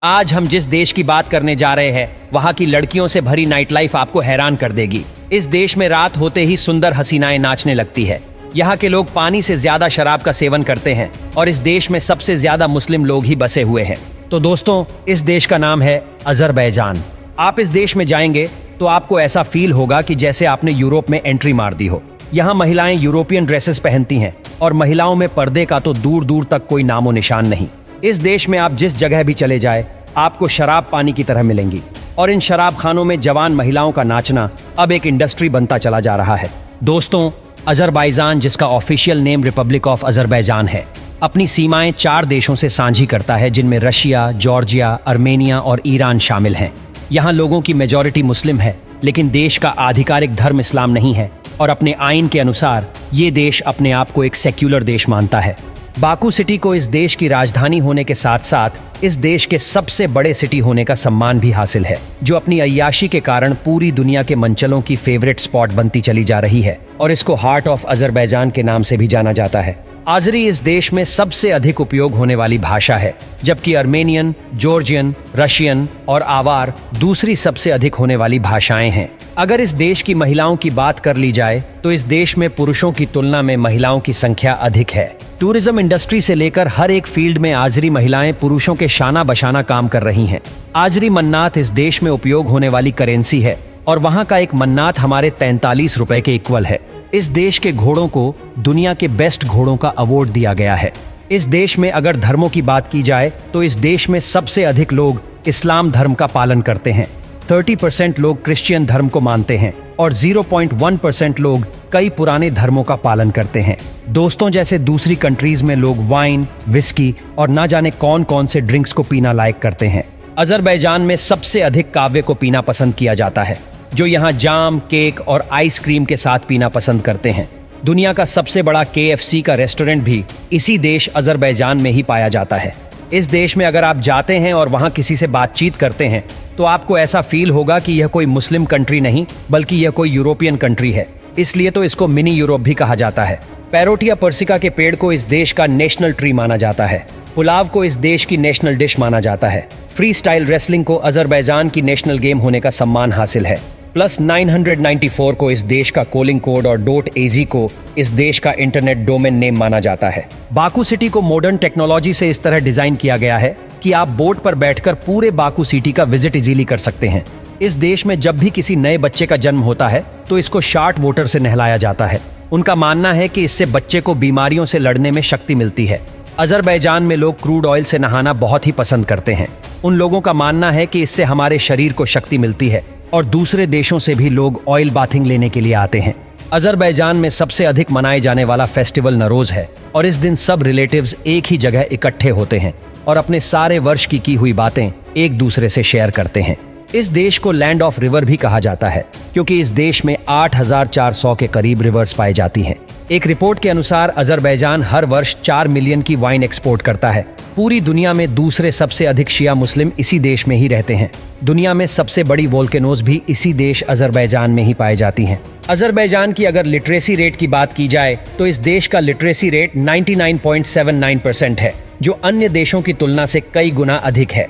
आज हम जिस देश की बात करने जा रहे हैं, वहाँ की लड़कियों से भरी नाइट लाइफ आपको हैरान कर देगी। इस देश में रात होते ही सुंदर हसीनाएं नाचने लगती है। यहाँ के लोग पानी से ज्यादा शराब का सेवन करते हैं और इस देश में सबसे ज्यादा मुस्लिम लोग ही बसे हुए हैं। तो दोस्तों, इस देश का नाम है अजरबैजान। आप इस देश में जाएंगे तो आपको ऐसा फील होगा कि जैसे आपने यूरोप में एंट्री मार दी हो। यहाँ महिलाएं यूरोपियन ड्रेसेस पहनती हैं और महिलाओं में पर्दे का तो दूर दूर तक कोई नामो निशान नहीं। इस देश में आप जिस जगह भी चले जाए, आपको शराब पानी की तरह मिलेंगी और इन शराब खानों में जवान महिलाओं का नाचना अब एक इंडस्ट्री बनता चला जा रहा है। दोस्तों, अजरबैजान, जिसका official name Republic of Azerbaijan है, अपनी सीमाएं 4 देशों से साझी करता है, जिनमें रशिया, जॉर्जिया, आर्मेनिया और ईरान शामिल हैं। यहाँ लोगों की मेजॉरिटी मुस्लिम है, लेकिन देश का आधिकारिक धर्म इस्लाम नहीं है और अपने आइन के अनुसार ये देश अपने आप को एक सेक्युलर देश मानता है। बाकू सिटी को इस देश की राजधानी होने के साथ साथ इस देश के सबसे बड़े सिटी होने का सम्मान भी हासिल है, जो अपनी अय्याशी के कारण पूरी दुनिया के मनचलों की फेवरेट स्पॉट बनती चली जा रही है और इसको हार्ट ऑफ अजरबैजान के नाम से भी जाना जाता है। आजरी इस देश में सबसे अधिक उपयोग होने वाली भाषा है, जबकि आर्मेनियन, जॉर्जियन, रशियन और आवार दूसरी सबसे अधिक होने वाली भाषाएं हैं। अगर इस देश की महिलाओं की बात कर ली जाए तो इस देश में पुरुषों की तुलना में महिलाओं की संख्या अधिक है। टूरिज्म इंडस्ट्री से लेकर हर एक फील्ड में आजरी महिलाएं पुरुषों के शाना बशाना काम कर रही हैं। आजरी मन्नात इस देश में उपयोग होने वाली करेंसी है और वहाँ का एक मन्नात हमारे 43 रुपए के इक्वल है। इस देश के घोड़ों को दुनिया के बेस्ट घोड़ों का अवार्ड दिया गया है। इस देश में अगर धर्मों की बात की जाए तो इस देश में सबसे अधिक लोग इस्लाम धर्म का पालन करते हैं। 30% लोग क्रिश्चियन धर्म को मानते हैं और 0.1% लोग कई पुराने धर्मों का पालन करते हैं। दोस्तों, जैसे दूसरी कंट्रीज में लोग वाइन, विस्की और ना जाने कौन कौन से ड्रिंक्स को पीना लायक करते हैं, अजरबैजान में सबसे अधिक कावे को पीना पसंद किया जाता है, जो यहाँ जाम, केक और आइसक्रीम के साथ पीना पसंद करते हैं। दुनिया का सबसे बड़ा KFC का रेस्टोरेंट भी इसी देश अजरबैजान में ही पाया जाता है। इस देश में अगर आप जाते हैं और वहाँ किसी से बातचीत करते हैं तो आपको ऐसा फील होगा कि यह कोई मुस्लिम कंट्री नहीं, बल्कि यह कोई यूरोपियन कंट्री है। इसलिए तो इसको मिनी यूरोप भी कहा जाता है। पैरोटिया पर्सिका के पेड़ को इस देश का नेशनल ट्री माना जाता है। पुलाव को इस देश की नेशनल डिश माना जाता है। फ्री स्टाइल रेसलिंग को अजरबैजान की नेशनल गेम होने का सम्मान हासिल है। +994 को इस देश का कॉलिंग कोड और .az को इस देश का इंटरनेट डोमेन नेम माना जाता है। बाकू सिटी को मॉडर्न टेक्नोलॉजी से इस तरह डिजाइन किया गया है कि आप बोट पर बैठकर पूरे बाकू सिटी का विजिट इजीली कर सकते हैं। इस देश में जब भी किसी नए बच्चे का जन्म होता है तो इसको शार्ट वाटर से नहलाया जाता है। उनका मानना है कि इससे बच्चे को बीमारियों से लड़ने में शक्ति मिलती है। अजरबैजान में लोग क्रूड ऑयल से नहाना बहुत ही पसंद करते हैं। उन लोगों का मानना है कि इससे हमारे शरीर को शक्ति मिलती है और दूसरे देशों से भी लोग ऑयल बाथिंग लेने के लिए आते हैं। अजरबैजान में सबसे अधिक मनाए जाने वाला फेस्टिवल नरोज है और इस दिन सब रिलेटिव्स एक ही जगह इकट्ठे होते हैं और अपने सारे वर्ष की हुई बातें एक दूसरे से शेयर करते हैं। इस देश को लैंड ऑफ रिवर भी कहा जाता है, क्योंकि इस देश में 8400 के करीब रिवर्स पाई जाती हैं। एक रिपोर्ट के अनुसार अजरबैजान हर वर्ष 4 मिलियन की वाइन एक्सपोर्ट करता है। पूरी दुनिया में दूसरे सबसे अधिक शिया मुस्लिम इसी देश में ही रहते हैं। दुनिया में सबसे बड़ी वोल्केनोज भी इसी देश अजरबैजान में ही पाई जाती हैं। अजरबैजान की अगर लिटरेसी रेट की बात की जाए तो इस देश का लिटरेसी रेट 99.79% है, जो अन्य देशों की तुलना से कई गुना अधिक है।